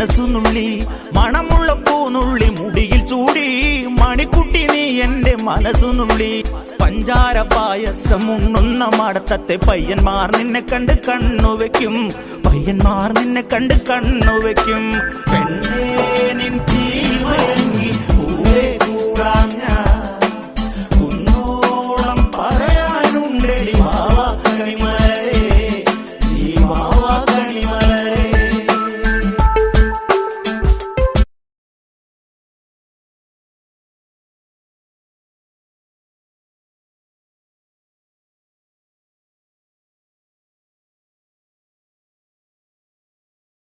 മനസ്സുനുള്ളി മണമുള്ള പൂനുള്ളി മുടിയിൽ ചൂടി മണിക്കുട്ടി നീ എന്റെ മനസ്സുനുള്ളി പഞ്ചാര പായസം ഉണ്ണുന്ന മടത്തത്തെ പയ്യന്മാർ നിന്നെ കണ്ട് കണ്ണുവെക്കും പയ്യന്മാർ നിന്നെ കണ്ട് കണ്ണുവെക്കും പെണ്ണേ